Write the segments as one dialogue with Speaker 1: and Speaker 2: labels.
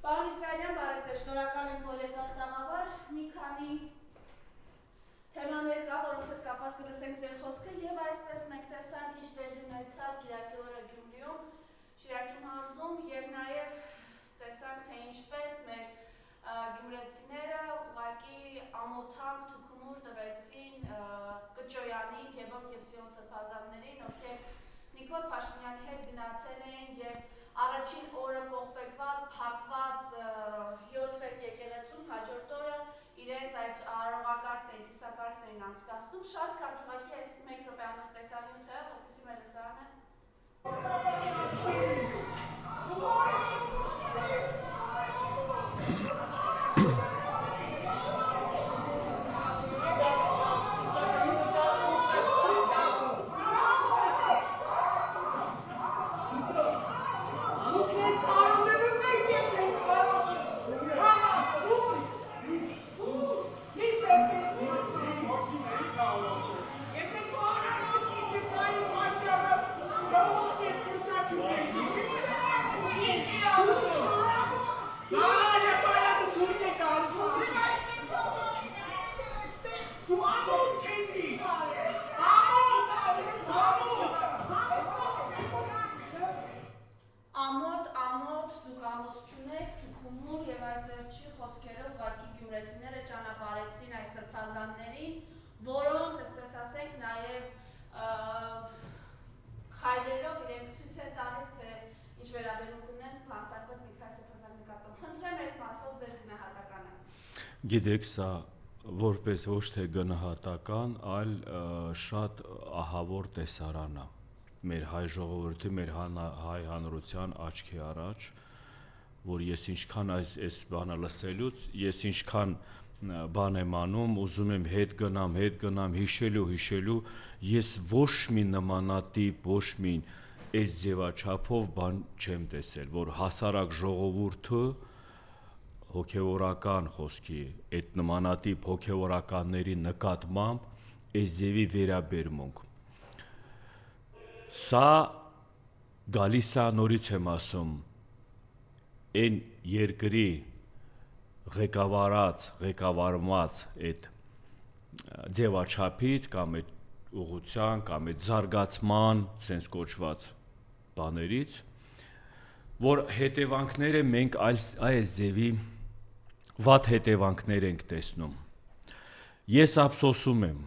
Speaker 1: Պարոն Իսրայելյան, բարև ձեզ, շնորհակալ ենք, որ եկաք տաղավար, մի քանի թեմաներ կա, որոնց հետ կապված կլսենք ձեր խոսքը եւ այսպես մենք տեսանք ինչ տեղի ունեցավ Կիրակի օրը Գյումրիում, Շիրակի մարզում եւ նաեւ տեսանք թե ինչպես մեր գյումրեցիները ուղղակի ամոթանք թուքումուր տվեցին Կճոյանի, Գևորգ եւ Սիոն սրբազաններին, ովքեր Նիկոլ Փաշինյանի հետ գնացել էին եւ առաջին օրը կողպեկված, փակված 7 ֆեկ եկեղեցում հաջորդ օրը իրենց այդ արարողակարգն էին, ծիսակարգն էին անցկացնում, շատ կարճ ուղղակի այս 1 րոպեանոց տեսանյութը, որպեսզի մեր լսարանը որոնց, այսպես ասենք, նաև քայլերով իրենք ցույց են տալիս, թե ինչ վերաբերմունք ունեն բանտարկված Միքայել Սրբազանի նկատմամբ։ Խնդրեմ այս մասով ձեր գնահատականը։
Speaker 2: Գիտեք, սա որպես ոչ թե գնահատական, այլ շատ ահավոր տեսարան է մեր հայ ժողովրդի, մեր հայ հանրության աչքի առաջ, որ ես ինչքան այս բանը լսելուց, ես ինչքան բան եմ անում, ուզում եմ հետ գնամ, հիշելու, ես ոչ մի նմանատիպ, ոչ մի այս ձևաչափով բան չեմ տեսել, որ հասարակ ժողովուրդը հոգևորական խոսքի, այդ նմանատիպ հոգևորականների նկատմամբ այս ձևի վերաբերմունք։ Սա գալիս է, նորից եմ ասում, այն երկրի ղեկավարված այդ ձևաչափից կամ այդ ուղղության կամ այդ զարգացման sense կոչված բաներից, որ հետևանքները մենք այս ձևի վատ հետևանքներ ենք տեսնում։ Ես ափսոսում եմ,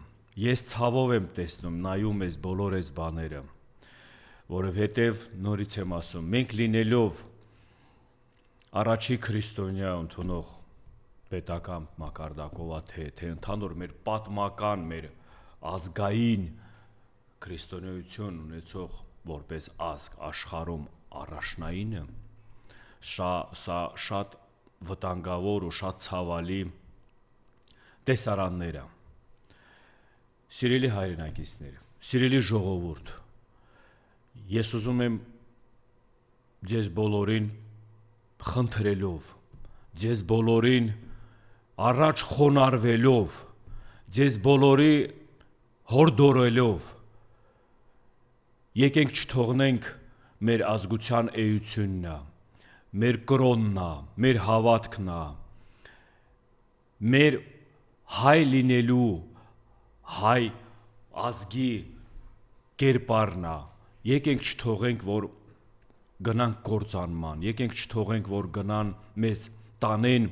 Speaker 2: ես ցավով եմ տեսնում, նայում ես բոլոր այս բաները, որովհետև նորից եմ ասում, մենք լինելով առաջի քրիստոնյա ընդունող պետական մակարդակով թե ընդհանուր մեր պատմական, մեր ազգային քրիստոնեություն ունեցող որպես ազգ աշխարհում առաջնայինը, սա շատ վտանգավոր ու շատ ցավալի տեսարաններ է։ Սիրելի հայրենակիցներ, սիրելի ժողովուրդ, ես ուզում եմ ձեզ բոլորին խնդրելով, ձեզ բոլորին առաջ խոնարհվելով, ձեզ բոլորի հորդորելով, եկենք չթողնենք մեր ազգության էությունն, մեր կրոնն, մեր հավատքն, մեր հայ լինելու, հայ ազգի կերպարն, եկենք չթողենք, որ գնանք կործանման, եկենք չթողենք, որ գնան մեզ տանեն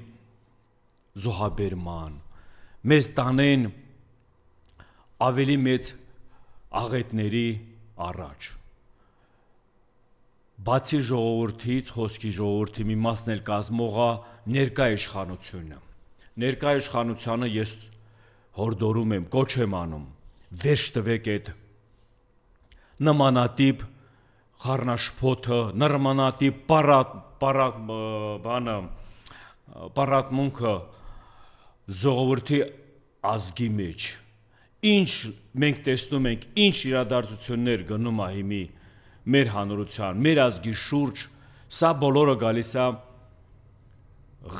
Speaker 2: զոհաբերման, մեզ տանեն ավելի մեծ աղետների առաջ։ Բացի ժողովրդից, խոսքի ժողովրդի մի մասն էլ կազմողա ներկա իշխանությունը։ Ներկա իշխանությանը ես հորդորում եմ, կոչ եմ անում, վերջ տվեք այդ նմանատիպ խառնաշփոթը, նմանատիպ պարապմունքը ժողովրդի ազգի մեջ։ Ինչ մենք տեսնում ենք, ինչ իրադարձություններ գնում է հիմի մեր հանրության, մեր ազգի շուրջ, սա բոլորը գալիս է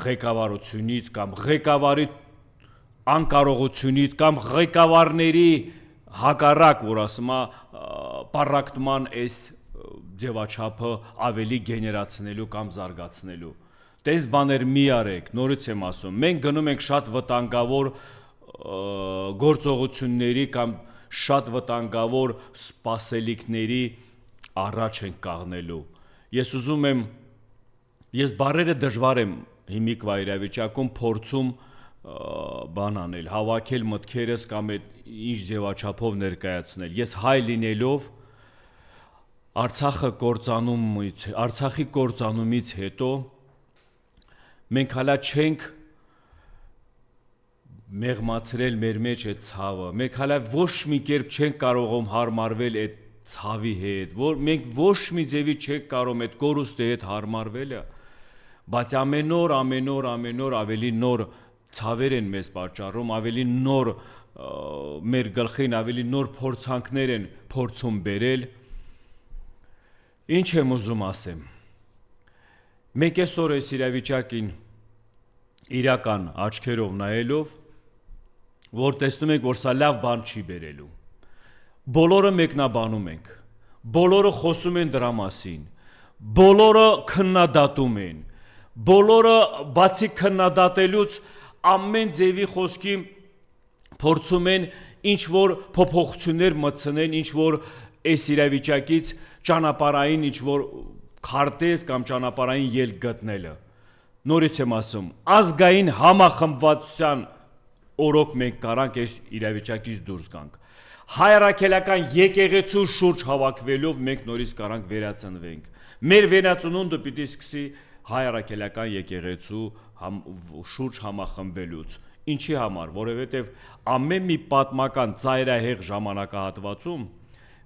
Speaker 2: ղեկավարությունից կամ ղեկավարի անկարողությունից կամ ղեկավարների հակառակ, որ ասում է, պարակտման այս ձևաչափը ավելի գեներացնելու կամ զարգացնելու։ Տես բաներ մի արեք, նորից եմ ասում, մենք գնում ենք շատ վտանգավոր գործողությունների կամ շատ վտանգավոր սպասելիքների առաջ ենք կաղնելու։ Ես բարերը դժվար եմ հիմիկվա իրավիճակում փորձում բան անել, հավաքել մտքերս կամ ինչ ձևաչափով ներկայացնել։ Ես հայ լինելով Արցախի կործանումից հետո մենք հալա չենք մեղմացրել մեր մեջ այդ ցավը, մենք հալա ոչ մի կերպ չենք կարողում հարմարվել այդ ցավի հետ, որ մենք ոչ մի ձևի չենք կարող այդ կորուստի հետ հարմարվելը, բայց ամեն օր ավելի նոր ցավեր են մեզ պատճառում, ավելի նոր մեր գլխին ավելի նոր փորձանքներ են փորձում բերել։ Ինչ եմ ուզում ասեմ։ Մենք այսօր այս իրավիճակին իրական աչքերով նայելով, որ տեսնում ենք, որ սա լավ բան չի բերելու։ Բոլորը մեկնաբանում ենք, բոլորը խոսում են դրա մասին, բոլորը քննադատում են, բոլորը բացի քննադատելուց ամեն ձևի խոսքի փորձում են ինչ-որ փոփոխություններ մտցնել, ինչ-որ այս իրավիճակից ճանապարհային ինչ-որ քարտեզ կամ ճանապարհային ելք գտնելը։ Նորից եմ ասում, ազգային համախմբվածության օրոք մենք կարանք այս իրավիճակից դուրս գանք։ Հայրաքելական եկեղեցու շուրջ հավաքվելով մենք նորից կարանք վերածնվենք։ Մեր վերածնունդը պիտի սկսի հայրաքելական եկեղեցու շուրջ համախմբելուց։ Ինչի համար, որովհետև ամեն մի պատմական ծայրահեղ ժամանակահատվածում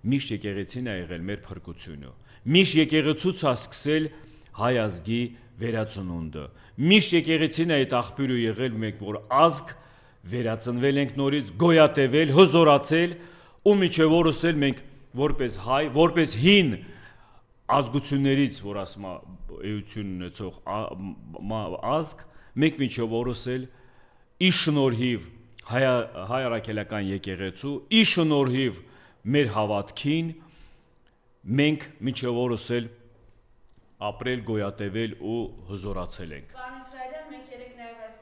Speaker 2: միշտ եկեղեցին է եղել մեր փրկությունը։ Միշտ եկեղեցուց է սկսել հայ ազգի վերածնունդը։ Միշտ եկեղեցին է այդ աղբյուրը եղել մենք, որ ազգ վերածնվել ենք նորից, գոյատևել, հզորացել, ու միջև օրս էլ մենք որպես հայ, որպես հին ազգություններից, որ ասում էություն ունեցող ազգ, մենք միջև օրս էլ ի շնորհիվ հայրաքելական եկեղեցու, ի շնորհիվ մեր հավատքին մենք միջև օրս էլ ապրել, գոյատևել ու հզորացել ենք։
Speaker 1: Պարոն Իսրայելյան, մենք երեք նաև այս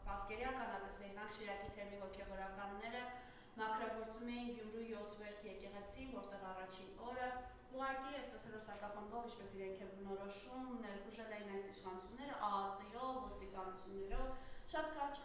Speaker 1: պատկերի ականատեսեինք Շիրակի թեմի հոգևորականները մաքրագործում էին Գյումրու 7 վերք եկեղեցին, որտեղ առաջին օրը ուղղակի այսպես հերոսակախմբով, ինչպես իրենք են բնորոշում, ներխուժել էին այս իշխանությունները ԱԱԾ-ով, ոստիկանություններով, շատ կարճ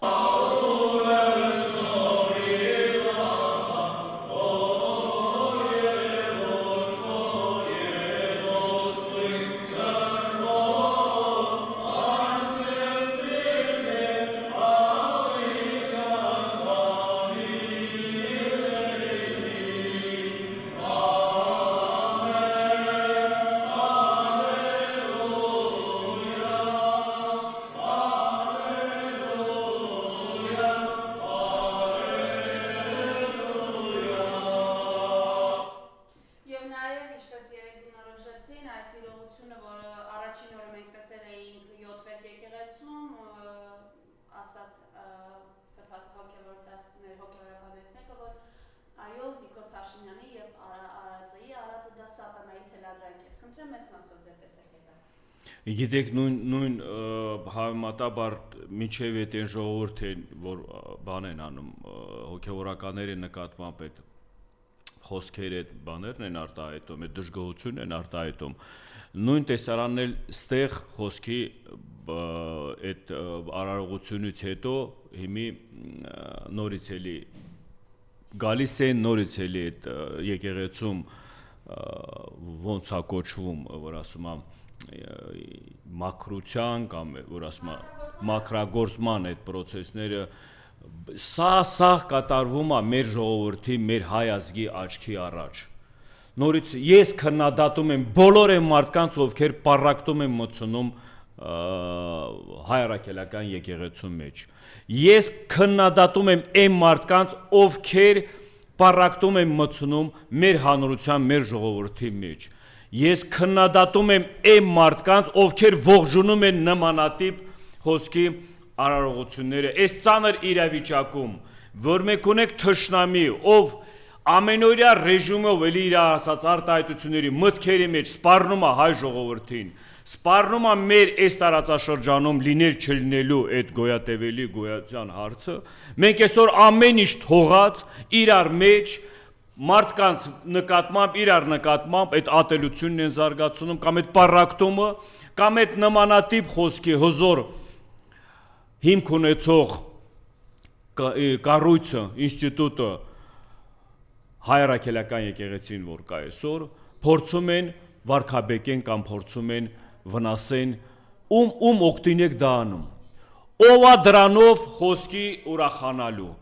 Speaker 2: Գիտեք, նույն համեմատաբար միջև այդ այն ժողովուրդն, որ բան են անում, հոգևորականների նկատմամբ այդ խոսքեր այդ բաներն են արտահայտում, այդ դժգոհությունն են արտահայտում, նույն տեսարանն էլ ստեղ խոսքի այդ արարողությունից հետո հիմի նորից էլի գալիս են, նորից էլի այդ եկեղեցում ոնց է կոչվում, որ ասում եմ մաքրության կամ որ ասում մաքրագործման այդ process-ները սա կատարվում է մեր ժողովրդի, մեր հայ ազգի աչքի առաջ։ Նորից ես քննադատում եմ բոլոր այն մարդկանց, ովքեր պառակտում են մտցնում հայրաքելական եկեղեցու մեջ։ Ես քննադատում եմ այն մարդկանց, ովքեր պառակտում են մտցնում մեր հանրության, մեր ժողովրդի մեջ։ Ես քննադատում եմ այն մարդկանց, ովքեր ողջունում են նմանատիպ խոսքի արարողությունները, այս ծանր իրավիճակում, որ մենք ունենք թշնամի, ով ամենօրյա ռեժիմով էլի իր ասած արտահայտությունների մտքերի մեջ սպառնում է հայ ժողովրդին, Սպառնում է մեր այս տարածաշրջանում լինել չլինելու այդ գոյատևելի գոյության հարցը, մենք այսօր ամեն ինչ թողած իրար մեջ մարդկանց նկատմամբ, իրար նկատմամբ այդ ատելությունն են զարգացնում, կամ այդ պարակտումը, կամ այդ նմանատիպ խոսքի հզոր հիմք ունեցող կառույցը, ինստիտուտը հայրաքելական եկեղեցին, որ կա այսօր, փորձում են վարկաբեկեն կամ փորձում են վնասեն, ում օգտին եք դա անում, ով է դրանով խոսքի ուրախանալու,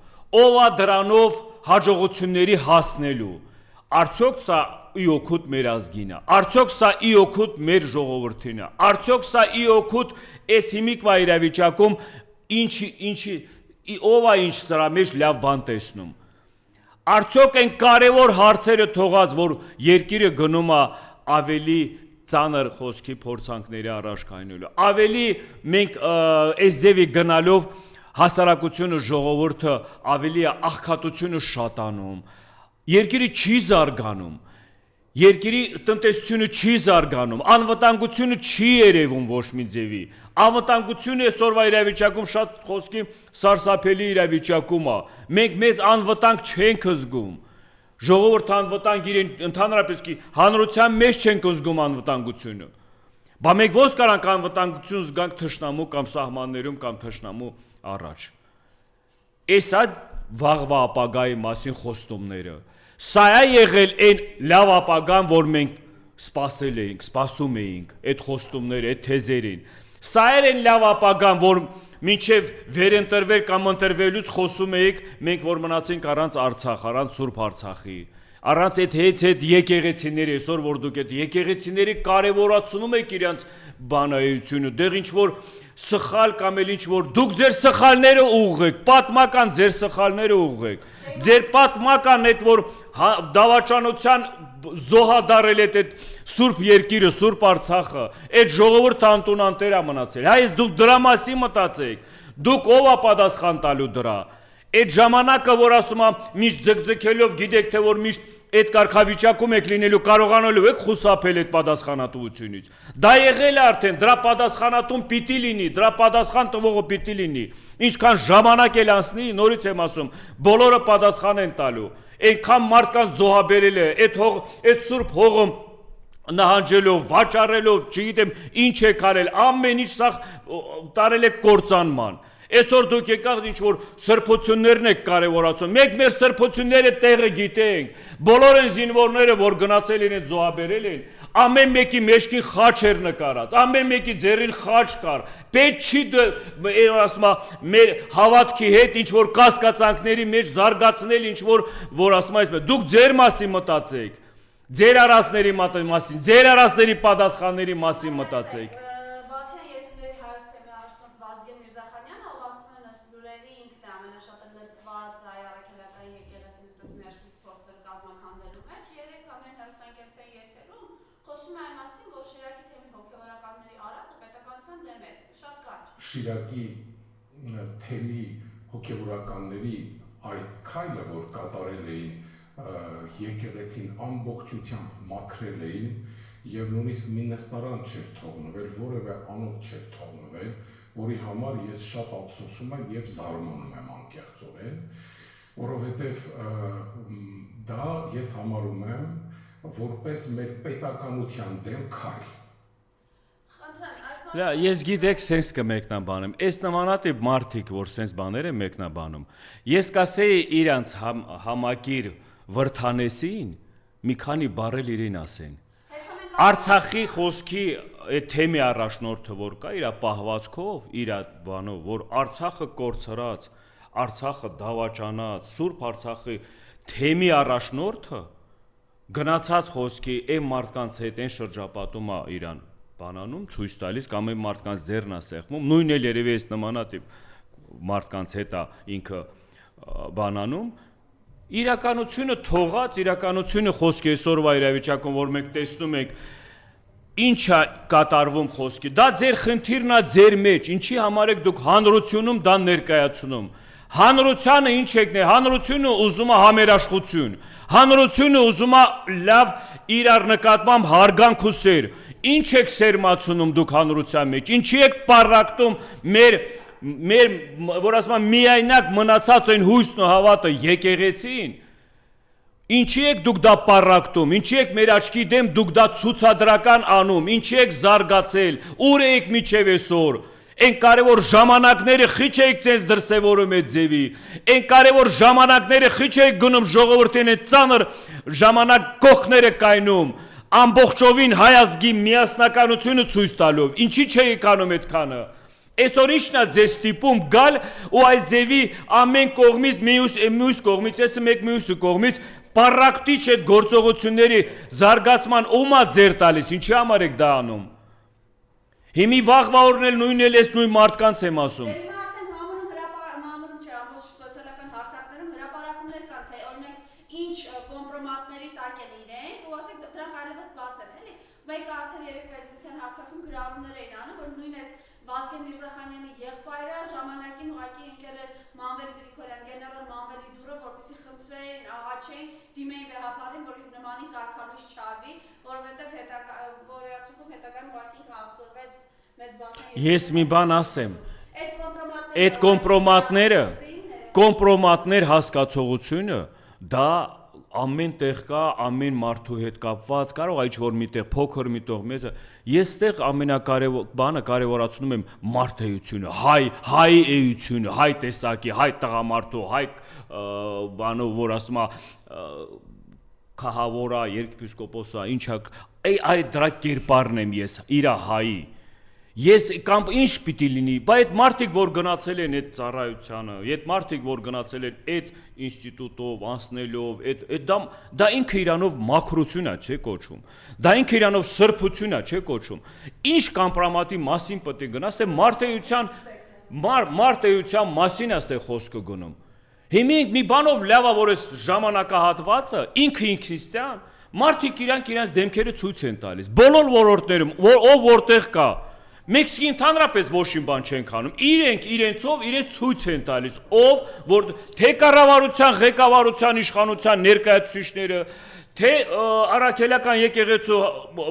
Speaker 2: ով է դրանով հաջողությունների հասնելու, արդյոք սա ի օգուտ մեր ազգին է, արդյոք սա ի օգուտ մեր ժողովրդին է, արդյոք սա ի օգուտ այս հիմիկվա իրավիճակում ով է ինչ սրա մեջ լավ բան տեսնում, արդյոք այն կարևոր հարցերը թողած, որ երկիրը գնում է ավելի ծանր խոսքի փորձանքների առաջ կայնելու, ավելի մենք այս ձևի գնալով հասարակությունը, ժողովուրդը ավելի աղքատությունը շատանում, երկիրը չի զարգանում, երկիրի տնտեսությունը չի զարգանում, անվտանգությունը չի երևում ոչ մի ձևի, անվտանգությունը այսօրվա իրավիճակում շատ խոսքի սարսափելի իրավիճակում է, մենք մեզ անվտանգ չենք զգում, ժողովուրդը անվտանգ իրեն ընդհանրապես հանրության մեջ չենք զգում անվտանգությունը, բա մենք ո՞նց կարանք անվտանգություն զգանք թշնամու կամ սահմաններում կամ թշնամու առաջ, էսա վաղվա ապագայի մասին խոստումները, սա է եղել այն լավ ապագան, որ մենք սպասել էինք, սպասում էինք այդ խոստումները, այդ թեզերին, սա էր այն լավ ապագան, որ մինչև վերընտրվել կամ ընտրվելուց խոսում էիք, մենք որ մնացինք առանց Արցախ, առանց Սուրբ Արցախի, առանց այդ եկեղեցիների, այսօր որ դուք այդ եկեղեցիների կարևորացնում եք իրենց բանայությունը, դեղ ինչ որ սխալ կամ էլ ինչ որ դուք ձեր սխալները ուղղեք, պատմական ձեր սխալները ուղղեք, ձեր պատմական այդ որ դավաճանության զոհադարել այդ Սուրբ երկիրը, Սուրբ Արցախը, այդ ժողովուրդը անտուն-անտեր է մնացել, հայց դուք դրա մասի մտածեք, դուք ով է պատասխան տալու դրա, այդ ժամանակը, որ ասում եմ, միշտ ձգձգելով գիտեք, թե որ միշտ այդ կարգավիճակում եք լինելու, կարողանալու եք խուսափել այդ պատասխանատվությունից, դա եղել է արդեն, դրա պատասխանատուն պիտի լինի, դրա պատասխան տվողը պիտի լինի, ինչքան ժամանակ էլ անցնի, նորից եմ ասում, բոլորը պատասխան են տալու, այնքան մարդկանց զոհաբերել է, այդ Սուրբ հողը նահանջելով, վաճառելով, չգիտեմ ինչ եք արել, ամեն ինչ սա տարել եք կործանման, այսօր դուք եկած ինչ որ սրբություններն եք կարևորացում, մենք մեր սրբությունները տեղը գիտենք, բոլոր են զինվորները, որ գնացել են, զոհաբերել են, ամեն մեկի մեջքին խաչ էր նկարած, ամեն մեկի ձեռին խաչ կար, պետք չի ասում մեր հավատքի հետ ինչ որ կասկածանքների մեջ զարգացնել ինչ որ ասում այսպես, դուք ձեր մասին մտածեք, ձեր արածների մասին, ձեր արածների պատասխանների մասին մտածեք։
Speaker 1: Բալթյան երկրների հայոց թեմի առաջնորդ Վազգեն Միրզախանյանը, ով ասում են ըստ լուրերի ինքն է ամենաշատը լծված հայ առաքելական եկեղեցին այսպես ներսից փորձեր կազմաքանդելու մեջ, երեք ամեն հեռուստաընկերության եթերում խոսում է այն մասին, որ Շիրակի թեմի հոգևորականների արածը պետականության դեմ է, շատ կարճ։
Speaker 3: Շիրակի թեմի հոգևորականների այդ քայլը, որ կատարել էին եկեղեցին ամբողջությամբ մաքրել էին եւ նույնիսկ մի նստարան չէր թողնվել, որևէ անոթ չէր թողնվել, որի համար ես շատ ափսոսում եմ եւ զարմանում եմ անկեղծորեն, որովհետեւ դա ես համարում եմ որպես մեր պետականության դեմ քայլ։
Speaker 2: Ես գիտեք սենց կմեկնաբանեմ, այս նմանատիպ մարդիկ, որ սենց բաներ են մեկնաբանում, ես կասեի իրանց համակիր վրթանեսին մի քանի բառել իրեն ասեն։ Արցախի խոսքի այդ թեմի առաջնորդը, որ կա իր պահվածքով, իր բանով, որ Արցախը կորցրած, Արցախը դավաճանած, Սուրբ Արցախի թեմի առաջնորդը գնացած խոսքի այն մարդկանց հետ այն շրջապատում է իրան բանանում, ցույց տալիս կամ այն մարդկանց ձեռն է սեղմում, նույնն էլ երևի այս նմանատիպ մարդկանց հետ է ինքը բանանում, իրականությունը թողած, իրականությունը խոսքի այսօրվա իրավիճակում, որ մենք տեսնում ենք, ինչ է կատարվում խոսքի, դա ձեր խնդիրն է ձեր մեջ, ինչի համար եք դուք հանրությունում դա ներկայացնում, հանրությանը ինչ եք ներ, հանրությունը ուզում է համերաշխություն, հանրությունը ուզում է լավ իրար նկատմամբ հարգանք ու սեր, Ինչ եք սերմացնում դուք հանրության մեջ, ինչի եք պարակտում մեր որ ասում եմ միայնակ մնացած այն հույսն ու հավատը եկեղեցին, ինչի եք դուք դա պարակտում, ինչի եք մեր աչքի դեմ դուք դա ցուցադրական անում, ինչի եք զարգացել, ուր եք միջև այսօր, այն կարևոր ժամանակները խիչ եք ցենց դրսևորում այդ ձևի, այն կարևոր ժամանակները խիչ եք գնում ժողովրդին այդ ծանր ժամանակ կողքները կայնում, ամբողջովին հայ ազգի միասնականությունը ցույց տալով, ինչի չեք անում այդքանը։ Այսօր ինչն է ձեզ ստիպում գալ ու այս ձևի ամեն կողմից մյուս կողմից, այսը մեկ մյուսի կողմից պարակտիչ այդ գործողությունների զարգացման ումա ձեր տալիս, ինչի համար եք դա անում։ Հիմի վաղվա օրն էլ նույնն էլ էս նույն մարդկանց եմ ասում։
Speaker 1: Հիմա արդեն համանում չէ, ամբողջ սոցիալական հարթակներում հրապարակումներ կան, թե օրինակ ինչ կոմպրոմատների տակ են իրենք, ու ասեք դրանք այլևս բաց են, էլի։ Մեկը արդեն երեք Facebook-յան հարթակում գրառումներ էին անում, որ նույն էս Վազգեն Միրզախանյանի եղբայրը ժամանակին ուղղակի ընկել էր Մանվել Գրիգորյան, գեներալ Մանվելի դուրը, որպեսզի խնդրեին, աղաչեին, դիմեին վեհապարին, որ նմանի կարգանույց չարվի, որովհետև որի արդյունքում հետագայում ուղղակի կանսորվեց մեծ բանտը։
Speaker 2: Ես մի բան ասեմ։ Այդ կոմպրոմատներ հասկացողությունը դա ամեն տեղ կա, ամեն մարդու հետ կապված, կարող է ինչ-որ միտեղ փոքր միտող մեծը, ես տեղ ամենակարևոր բանը կարևորացնում եմ մարդեությունը, հայ էությունը, հայ տեսակի, հայ տղամարդու, հայ բանով, որ ասում է քահավորա, երկեպիսկոպոսա, ինչա, այդ դրա կերպարն եմ ես, իրա հայի։ Ես կամ ինչ պիտի լինի, բայց այդ մարդիկ որ գնացել են այդ ծառայությանը, այդ մարդիկ որ գնացել են այդ ինստիտուտով, անցնելով, դա ինքը իրանով մաքրություն է, չէ՞ կոչում։ Դա ինքը իրանով սրբություն է, չէ՞ կոչում։ Ինչ կոմպրոմատի մասին պետք է գնաս, թե մարդեության մասին է այստեղ խոսքը գնում։ Հիմա մի բանով լավա որ այս ժամանակահատվածը ինքը ինքնիստյան մարդիկ իրանք դեմքերը ցույց են տալիս։ Բոլոր ոլորտներում, ով որտեղ կա Մեքսիկի ընդհանրապես ոչինչ բան չենք անում։ Իրենք իրենցով իրենց ցույց են տալիս, ով որ թե կառավարության, ղեկավարության, իշխանության ներկայացուցիչները, թե առաքելական եկեղեցու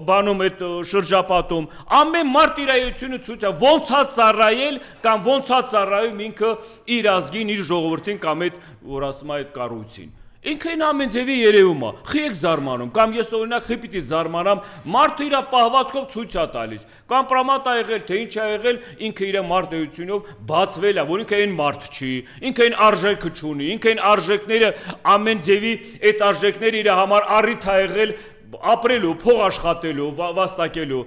Speaker 2: բանում այդ շրջապատում, ամեն մարդ իր այությունը ցույց է, ոնց է ծառայել կամ ոնց է ծառայում ինքը իր ազգին, իր ժողովրդին կամ այդ որ ասում է այդ կառույցին։ Ինքը այն ամեն ձևի երևում է, խի եք զարմանում, կամ ես օրինակ խի պիտի զարմանամ, մարդը իր պահվածքով ցույց է տալիս, կոմպրոմատ է եղել, թե ինչ է եղել, ինքը իր մարդեությունով բացվել է, որ ինքը այն մարդ չի, ինքը այն արժեքը չունի, ինքը այն արժեքները ամեն ձևի այդ արժեքները իր համար առիթ է եղել ապրելու, փող աշխատելու, վաստակելու,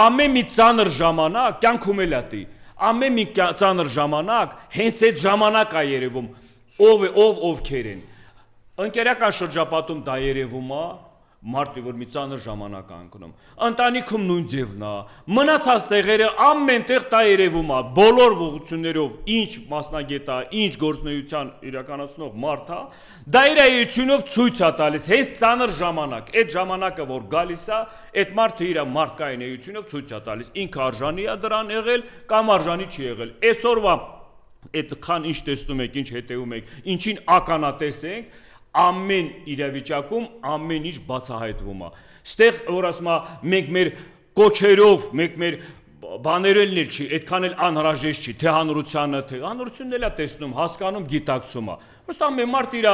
Speaker 2: ամեն մի ծանր ժամանակ կյանքում էլ է դի, ամեն մի ծանր ժամանակ հենց այդ ժամանակ է երևում, ովքեր են Ընկերական շրջապատում դա երևում է, մարդը որ մի ծանր ժամանակ անկնում։ Ընտանիքում նույն ձևն է, մնացած տեղերը ամենտեղ դա երևում է, բոլոր ուղղություններով ինչ մասնագետ է, ինչ գործունեության իրականացնող մարդ է, դա իր էությունով ցույց է տալիս, հենց ծանր ժամանակ, այդ ժամանակը որ գալիս է, այդ մարդը իր մարդկային էությունով ցույց է տալիս, ինքը արժանի է դրան եղել կամ արժանի չի եղել։ Այսօրվա այդքան ինչ տեսնում եք, ինչ հետևում եք, ինչին ականատես ենք ամեն իրավիճակում ամեն ինչ բացահայտվում է։ Ստեղ որ ասում է մենք մեր կոչերով, մենք մեր բաներն էլ չի, այդքան էլ անհրաժեշտ չի, թե հանրությանը, թե հանրությունն էլ է տեսնում, հասկանում, գիտակցում է։ Ըստ ամեն մարդ իր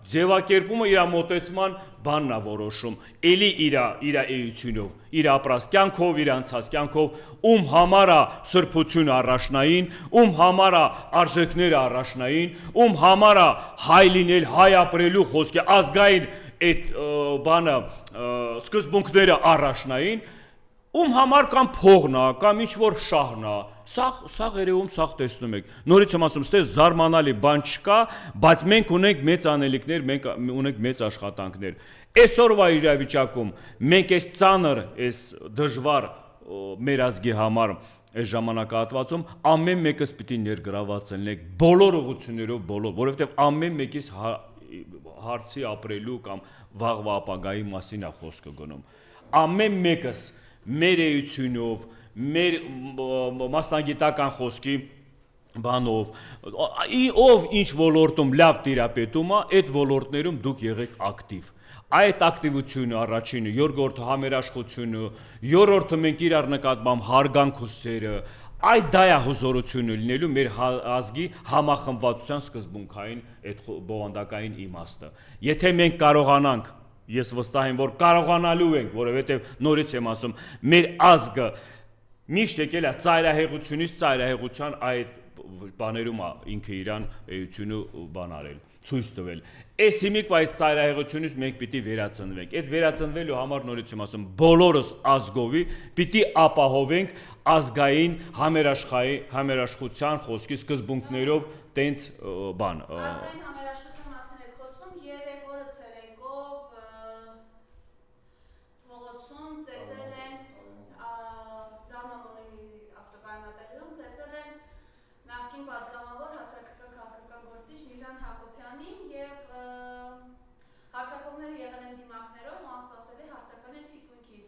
Speaker 2: ձևակերպումը, իր մոտեցման բանն է որոշում, էլի իր էությունով, իր ապրած կյանքով, իր անցած կյանքով, ում համար է սրբությունը առաջնային, ում համար է արժեքները առաջնային, ում համար է հայ լինել, հայ ապրելու խոսքը, ազգային այդ բանը սկզբունքները առաջնային, ում համար կամ փողն է, կամ ինչ-որ շահն է, սաղ երևում սաղ տեսնում եք, նորից եմ ասում, ստեղ զարմանալի բան չկա, բայց մենք ունենք մեծ անելիքներ, մենք ունենք մեծ աշխատանքներ, այսօրվա իրավիճակում, մենք այս ծանր, այս դժվար մեր ազգի համար, այս ժամանակահատվածում, ամեն մեկս պիտի ներգրաված լինենք, բոլոր ուղղություններով, որովհետև ամեն մեկից հարցի ապրելու կամ վաղվա ապագայի մասին է խոսքը գնում, ամեն մեկս մեր էությունով, մեր մասնագիտական խոսքի բանով, ով ինչ ոլորտում լավ տիրապետում է, այդ ոլորտներում դուք եղեք ակտիվ։ Այդ ակտիվությունը առաջինը, երկրորդը համերաշխությունը, երրորդը մենք իրար նկատմամբ հարգանք ու սերը, այդ դա է հզորությունը լինելու մեր ազգի համախմբվածության սկզբունքային այդ բովանդակային իմաստը։ Եթե մենք կարողանանք, ես վստահ եմ, որ կարողանալու ենք, որովհետև նորից եմ ասում, մեր ազգը միշտ եկել է ծայրահեղությունից ծայրահեղության այդ բաներում է ինքը իրան էությունը բան արել, ցույց տվել։ Այս հիմիկվա այս ծայրահեղությունից մենք պիտի վերածնվենք։ Այդ վերածնվելու համար նորից եմ ասում, բոլորս ազգովի պիտի ապահովենք ազգային համերաշխության խոսքի սկզբունքներով տենց բան։
Speaker 1: Ազգային համերաշխության մասին եք խոսում, երեք օրը ցերեկով փողոցում ծեծել են Դամամոնի ավտոկայանատերում ծեծել են նախկին պատգամավոր հասարակական քաղաքական գործիչ Միլան Հակոբյանին եւ հարձակողները եղել են դիմակներով ու անսպասելի հարձակվել են թիկունքից։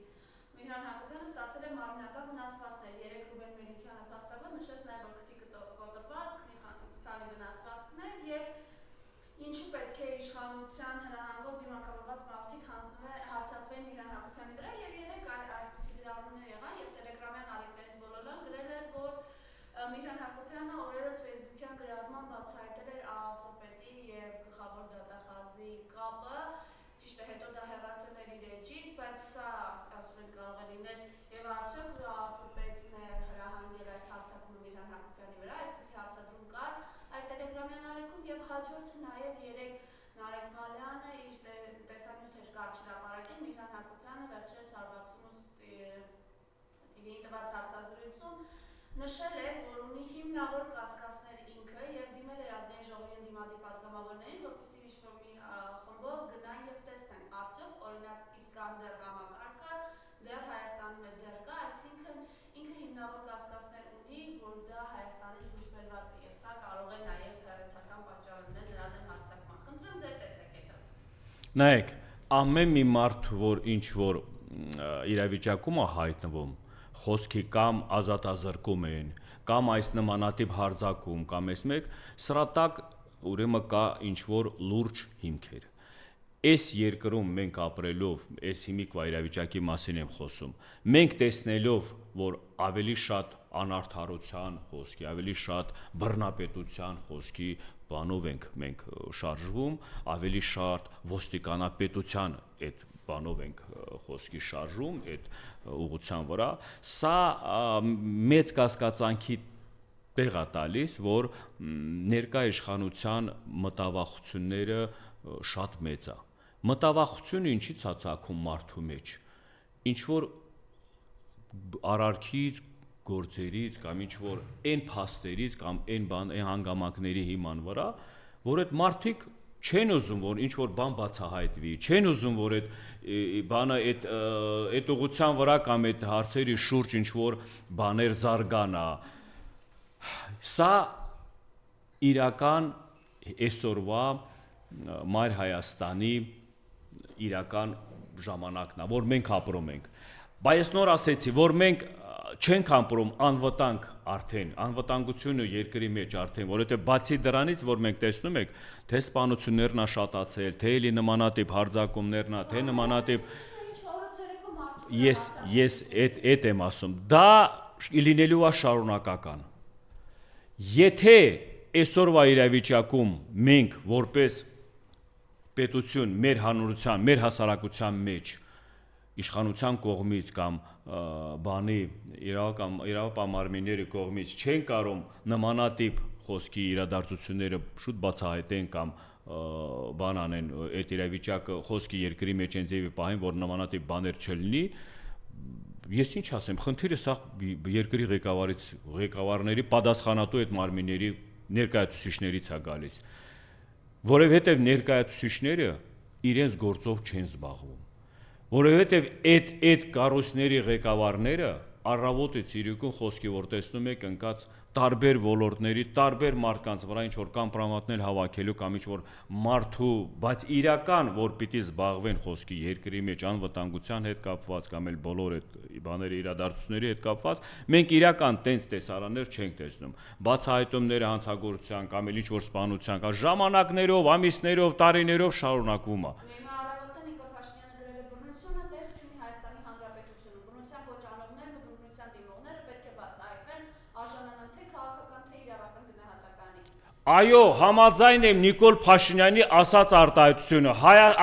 Speaker 1: Միլան Հակոբյանը ստացել է մարմնական վնասվածքներ, 3 Ռուբեն Մելիքյանը փաստաբան նշեց նաեւ որ քթի կոտրված, քանի վնասվածքներ եւ ինչու պետք է իշխանության հրահանգով դիմակայված մարդիկ հարձակվեն Միլան Հակոբյանի վրա եւ երեք այսպիսի գրառումներ եղան եւ տելեգրամյան ալիքներից բոլորան գրել էր որ Միլան Հակոբյանը օրերս Facebook-յան գրառման բացահայտել էր ԱԱԾ պետի եւ գլխավոր դատախազի կապը, ճիշտ է հետո դա հեռացել էր իր էջից, բայց սա ասում են կարող է լինել եւ արդյոք ԱԱԾ պետն է հրահանգել այս հարձակումը Միլան Հակոբյանի վրա, այսպիսի հարցադրում կար այդ տելեգրամյան ալիքում եւ հաջորդը նաեւ երեք Նարեկ Մալյանը իր տեսանյութեր կարճ հրապարակել Միլան Հակոբյանը վերջերս 168 TV-ի տված հարցազրույցում նշել է, որ ունի հիմնավոր կասկածներ ինքը եւ դիմել էր ազգային ժողովի ընդդիմադիր պատգամավորներին, որպեսզի ինչ-որ մի խմբով գնան եւ տեսնեն, արդյոք օրինակ Իսկանդեր համակարգը դեռ Հայաստանում է դեռ կա, այսինքն ինքը հիմնավոր կասկածներ ունի, որ դա Հայաստանից դուրս բերված է եւ սա կարող է նաեւ հերթական պատճառ լինել նրա դեմ հարձակման։ Խնդրում ձեր տեսակետը։
Speaker 2: Նայեք, ամեն մի մարդ, որ ինչ որ իրավիճակում է հայտնվում, խոսքի կամ ազատազրկում են, կամ այս նմանատիպ հարձակում, կամ այս մեկ, սրա տակ ուրեմն կա ինչ-որ լուրջ հիմքեր։ Այս երկրում մենք ապրելով, այս հիմիկվա իրավիճակի մասին եմ խոսում, մենք տեսնելով, որ ավելի շատ անարդարության խոսքի, ավելի շատ բռնապետության խոսքի բանով ենք մենք շարժվում, ավելի շատ ոստիկանապետության այդ բանով ենք խոսքի շարժում այդ ուղղության վրա, սա մեծ կասկածանքի տեղ է տալիս, որ ներկա իշխանության մտավախությունները շատ մեծ է։ Մտավախությունը ինչի՞ց է ցակում մարդու մեջ։ Ինչ որ արարքից, գործերից կամ ինչ որ այն փաստերից կամ այն հանգամանքների հիման վրա, որ այդ մարդիկ չեն ուզում, որ ինչ որ բան բացահայտվի, չեն ուզում, որ այդ բանը այդ ուղղության վրա կամ այդ հարցերի շուրջ ինչ որ բաներ զարգանա։ Սա իրական այսօրվա Մայր Հայաստանի իրական ժամանակն է, որ մենք ապրում ենք։ Բայց նոր ասեցի, որ մենք չենք ապրում անվտանգ արդեն, անվտանգությունը երկրի մեջ արդեն, որովհետև բացի դրանից, որ մենք տեսնում ենք, թե սպանություններն է շատացել, թե էլի նմանատիպ հարձակումներն է, թե նմանատիպ ես այդ եմ ասում, դա լինելու է շարունակական։ Եթե այսօրվա իրավիճակում մենք որպես պետություն մեր հանրության, մեր հասարակության մեջ իշխանության կողմից կամ բանի իրավապահ կողմից չեն կարող նմանատիպ խոսքի իրադարձությունները շուտ բացահայտեն կամ բան անեն այդ իրավիճակը խոսքի երկրի մեջ են ձևի պահեն, որ նմանատիպ բաներ չլինի, ես ինչ ասեմ, խնդիրը սա երկրի ղեկավարների պատասխանատու այդ մարմինների ներկայացուցիչներից է գալիս, որովհետև ներկայացուցիչները իրենց գործով չեն զբաղվում, որովհետև այդ կառույցների ղեկավարները առավոտից իրիկուն խոսքի որ տեսնում եք ընկած տարբեր ոլորտների, տարբեր մարդկանց վրա ինչ որ կամպրոմատներ հավաքելու կամ ինչ որ մարդու, բայց իրական որ պիտի զբաղվեն խոսքի երկրի մեջ անվտանգության հետ կապված կամ էլ բոլոր այդ բաների իրադարձությունների հետ կապված, մենք իրական տենց տեսարաններ չենք տեսնում։ Բացահայտումները հանցագործության կամ էլ ինչ որ սպանության կամ ժամանակներով, ամիսներով, տարիներով շարունակվում է։ Այո, համաձայն եմ Նիկոլ Փաշինյանի ասած արտահայտությունը,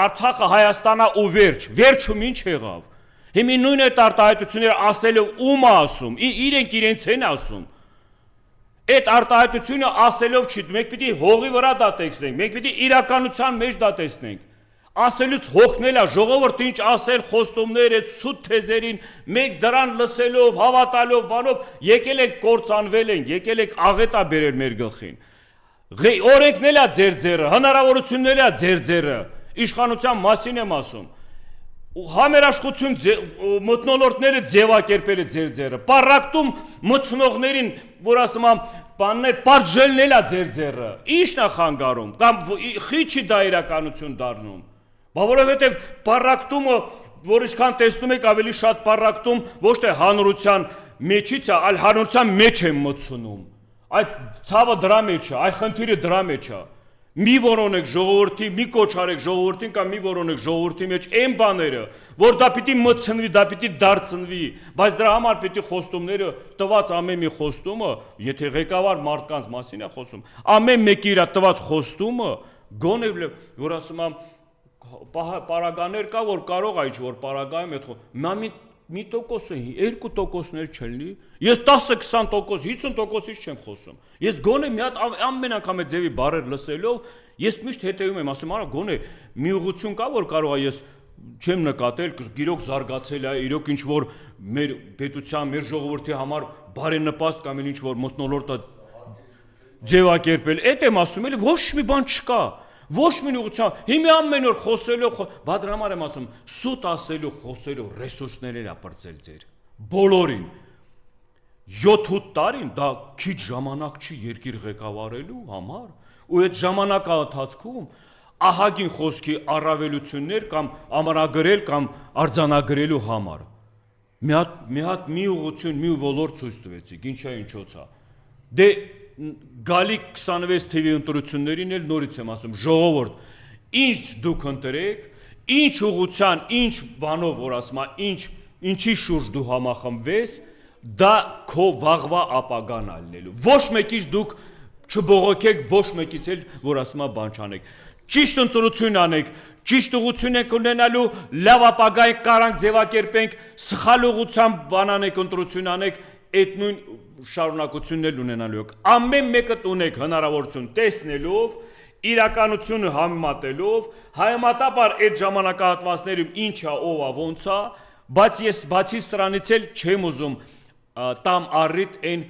Speaker 2: Արցախը Հայաստանա ու վերջում ինչ եղավ։ Հիմա նույն այդ արտահայտությունները ասելով ում ասում, իրենք իրենց են ասում։ Այդ արտահայտությունը ասելով չի, մենք պիտի հողի վրա դա տեսնենք, մենք պիտի իրականության մեջ դա տեսնենք։ Ասելուց հոգնել է ժողովուրդը ինչ ասել խոստումներ այդ սուտ թեզերին, մենք դրան լսելով, հավատալով, բանով եկել ենք կործանվել ենք, եկել ենք աղետա բերել մեր գլխին։ Օրենքն է ձեր ձեռը, հնարավորությունն է ձեր ձեռը, իշխանության մասին եմ ասում։ Համերաշխություն մթնոլորտները ձևակերպել է ձեր ձեռը, պարակտում մթնողներին, որ ասում եմ, բաններ պատժելն է ձեր ձեռը, ի՞նչն է խանգարում, կամ խիչի դա իրականություն դառնում, որովհետև պարակտումը, որ ինչքան տեսնում եք ավելի շատ պարակտում ոչ թե հանրության մեջից է, այլ հանրության մեջ է մտցնում, այդ ցավը դրա մեջ է, այդ խնդիրը դրա մեջ է։ Մի որոնեք ժողովրդի, մի կոչ արեք ժողովրդին կամ մի որոնեք ժողովրդի մեջ այն բաները, որ դա պիտի մտցնվի, դա պիտի դարձնվի, բայց դրա համար պիտի խոստումները տված ամեն մի խոստումը, եթե ղեկավար մարդկանց մասին է խոսում, ամեն մեկի իր տված խոստումը գոնե որ ասում եմ պարագաներ կա, որ կարող է ինչ-որ պարագայում այդ մի տոկոսը, 2%-ներ չլինի, ես 10-20%, 50%-ից չեմ խոսում, ես գոնե մի հատ ամեն անգամ այդ ձևի բառեր լսելով, ես միշտ հետևում եմ, ասում արա գոնե մի ուղղություն կա, որ կարող է ես չեմ նկատել, գիրոք զարգացել է, իրոք ինչ-որ մեր պետության, մեր ժողովրդի համար բարենպաստ կամ ինչ-որ մթնոլորտը ձևակերպել, այդ եմ ասում, էլ ոչ մի բան չկա, ոչ մի ուղղությամբ, հիմա ամեն օր խոսելով, բա դրա համար եմ ասում, սուտ ասելու, խոսելու ռեսուրսներ է ապրծել ձեր, բոլորին, 7-8 տարին, դա քիչ ժամանակ չի երկիր ղեկավարելու համար, ու այդ ժամանակա ընթացքում ահագին խոսքի առավելություններ կամ ամրագրել կամ արձանագրելու համար, մի ուղղություն, մի ոլորտ ցույց տվեցիք, ինչա ինչոցա, դե գալի 26 թվի ընտրություններին էլ նորից եմ ասում, ժողովուրդ, ինչ դուք ընտրեք, ինչ ուղղության, ինչ բանով, որ ասում եմ, ինչի շուրջ դու համախմբվես, դա քո վաղվա ապագան ալնելու։ Ոչ մեկից դուք չբողոքեք, ոչ մեկից էլ, որ ասում եմ, բան չանեք։ Ճիշտ ընտրություն անեք, ճիշտ ուղղություն եք ունենալու, լավ ապագա եք կարանք ձևակերպենք, սխալ ուղղությամբ բան անեք, ընտրություն անեք, այդ նույն շարունակությունն էլ ունենալու եք։ Ամեն մեկը ունեք հնարավորություն տեսնելով, իրականությունը համեմատելով, համեմատաբար այդ ժամանակահատվածներում ինչա, ով է, ոնց է, բայց ես բացի սրանից էլ չեմ ուզում տամ առիթ այն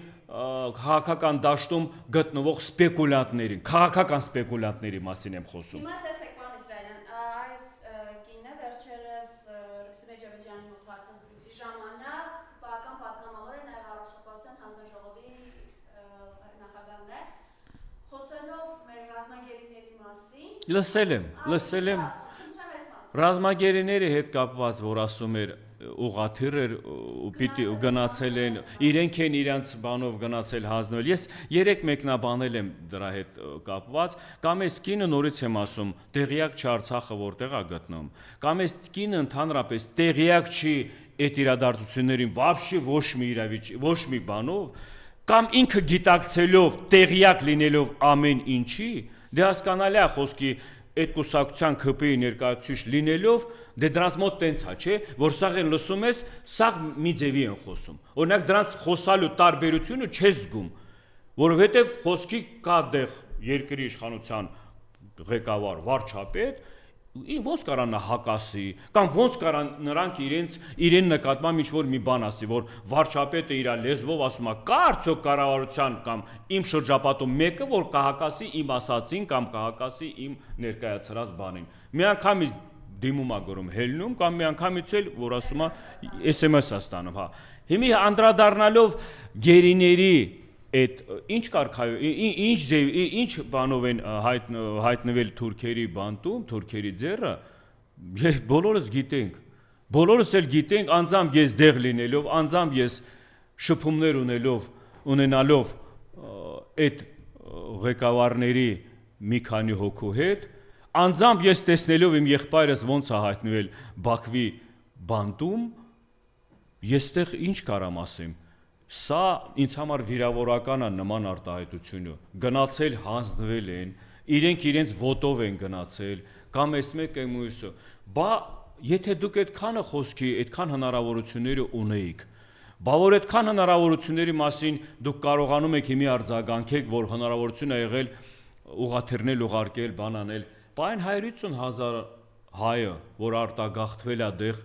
Speaker 2: քաղաքական դաշտում գտնվող սպեկուլյանտներին, քաղաքական սպեկուլյանտների մասին եմ խոսում։
Speaker 1: Հիմա տեսեք, պարոն Իսրայելյան, այս կինը վերջերս Ռուսիա Ջավեջյանի մոտ հարցազրույցի ժամանակ քաղաքական պատգամավորը նաև Առողջապահության հանձնաժողովի նախագահն է, խոսելով մեր ռազմագերիների մասին։ Լսել եմ։ Ռազմագերիների
Speaker 2: հետ կապված, որ ասում էր ուղղաթիռ էր ու պիտի գնացել են, իրենք են իրանց բանով գնացել հանձնվել։ Ես 3 մեկնաբանել եմ դրա հետ կապված, կամ այս կինը նորից եմ ասում, տեղյակ չի Արցախը որտեղ է գտնում, կամ այս կինը ընդհանրապես տեղյակ չի այդ իրադարձություններին вообще ոչ մի բանով, կամ ինքը գիտակցելով, տեղյակ լինելով ամեն ինչի, դե հասկանալի է խոսքի այդ կուսակցության ԿՊ-ի ներկայացուցիչ լինելով, դե դրանց մոտ տենց է, չէ, որ սաղ են լսում ես, սաղ մի ձևի են խոսում։ Օրինակ դրանց խոսալու տարբերությունը չես զգում, որովհետև խոսքի կա դեղ երկրի իշխանության ղեկավար վարչապետ, ոնց կարան նա հակասի, կամ ոնց կարան նրանք իրեն նկատմամբ ինչ-որ մի բան ասի, որ վարչապետը իր լեզվով ասում է, կա արդյոք կառավարության կամ իմ շրջապատում մեկը, որ կհակասի իմ ասածին կամ կհակասի իմ ներկայացրած բանին։ Միանգամից դիմում է գրում հելնում կամ միանգամից էլ, որ ասում է SMS է ստանում, հա։ Հիմա անդրադառնալով գերիների այդ ինչ ինչ բանով են հայտնվել թուրքերի բանտում, թուրքերի ձեռը, բոլորս գիտենք, բոլորս էլ գիտենք, անձամբ ես դեղ լինելով, անձամբ ես շփումներ ունենալով այդ ղեկավարների մի քանի հոգու հետ, անձամբ ես տեսնելով իմ եղբայրս ոնց է հայտնվել Բաքվի բանտում, ես տեղ ինչ կարամ ասեմ, Սա ինձ համար վիրավորական է նման արտահայտությունը։ Գնացել հանձնվել են, իրենք իրենց ոտով են գնացել, կամ էս մեկ է մյուսը։ Բա եթե դուք այդքանը խոսքի, այդքան հնարավորությունները ունեիք, բա որ այդքան հնարավորությունների մասին դուք կարողանում եք հիմի արձագանքեք, որ հնարավորություն է եղել ուղաթիռնել, ուղարկել, բան անել, բա այն 150,000 հայը, որ արտագաղթվել է դեղ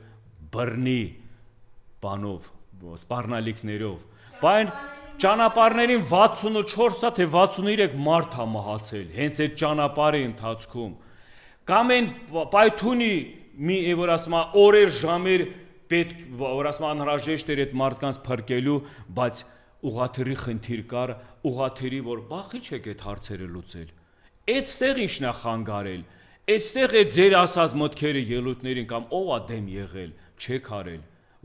Speaker 2: բռնի բանով, սպառնալիքներով, բա այն ճանապարհներին 64-ա թե 63 մարդ է մահացել, հենց այդ ճանապարհի ընթացքում, կամ այն պայթունի մի որ ասում է օրեր ժամեր պետք որ ասում անհրաժեշտ էր այդ մարդկանց փրկելու, բայց ուղաթիռի խնդիր կար, ուղաթիռի որ բախի չեք այդ հարցերը լուծել։ Այդտեղ ինչն է խանգարել, այդտեղ այդ ձեր ասած մտքերը ելույթներին կամ ով է դեմ եղել, չեք արել,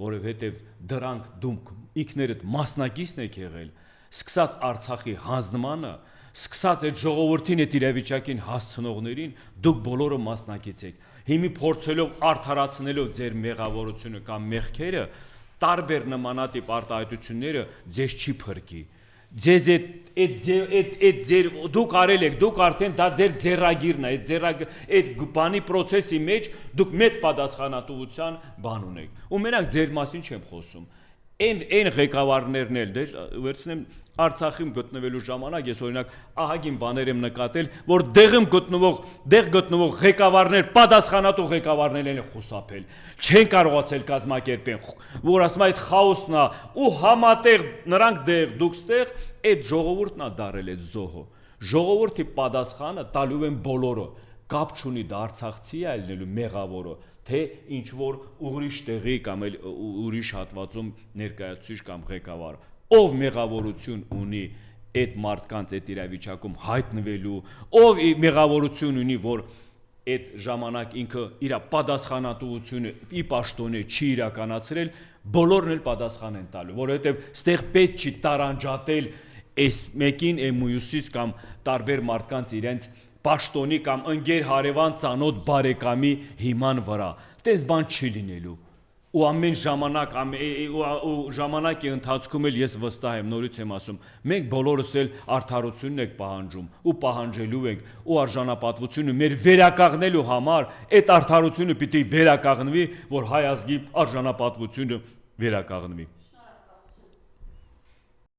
Speaker 2: որովհետև դրանք դուք ինքներդ մասնակիցն եք եղել, սկսած Արցախի հանձնմանը, սկսած այդ ժողովրդին այդ իրավիճակին հասցնողներին, դուք բոլորը մասնակից եք։ Հիմի փորձելով արդարացնելով ձեր մեղավորությունը կամ մեղքերը, տարբեր նմանատիպ արտահայտությունները ձեզ չի փրկի։ Ձեզ այդ ձեր դուք արել եք, դուք արդեն դա ձեր ձեռագիրն է, այդ բանի process-ի մեջ դուք մեծ պատասխանատվության բան ունեք։ Ու մենակ ձեր մասին չեմ խոսում։ Այն ղեկավարներն էլ վերցնեմ Արցախում գտնվելու ժամանակ ես օրինակ ահագին բաներ եմ նկատել, որ դեղ գտնվող ղեկավարներ, պատասխանատու ղեկավարներն են խուսափել, չեն կարողացել կազմակերպել, որ ասում այդ խաոսն է ու համատեղ նրանք դեղ դուք ստեղ այդ ժողովուրդն է դարել այդ զոհը։ Ժողովրդի պատասխանը տալու են բոլորը, կապ չունի դա արցախցի է ելնելու մեղավորը, թե ինչ որ ուրիշ տեղի կամ ուրիշ հատվածում ներկայացուցիչ կամ ղեկավար, ով մեղավորություն ունի այդ մարդկանց այդ իրավիճակում հայտնվելու, ով մեղավորություն ունի, որ այդ ժամանակ ինքը իր պատասխանատվությունը ի պաշտոնե չի իրականացրել, բոլորն էլ պատասխան են տալու, որովհետև ստեղ պետք չի տարանջատել այս մեկին մյուսից կամ տարբեր մարդկանց իրենց պաշտոնի կամ ընկեր հարևան ծանոթ բարեկամի հիման վրա, տես բան չի լինելու։ Ու ամեն ժամանակի ընթացքում էլ ես վստահ եմ, նորից եմ ասում, մենք բոլորս էլ արդարությունն ենք պահանջում ու պահանջելու ենք ու արժանապատվությունը մեր վերականգնելու համար այդ արդարությունը պիտի վերականգնվի, որ հայ ազգի արժանապատվությունը վերականգնվի։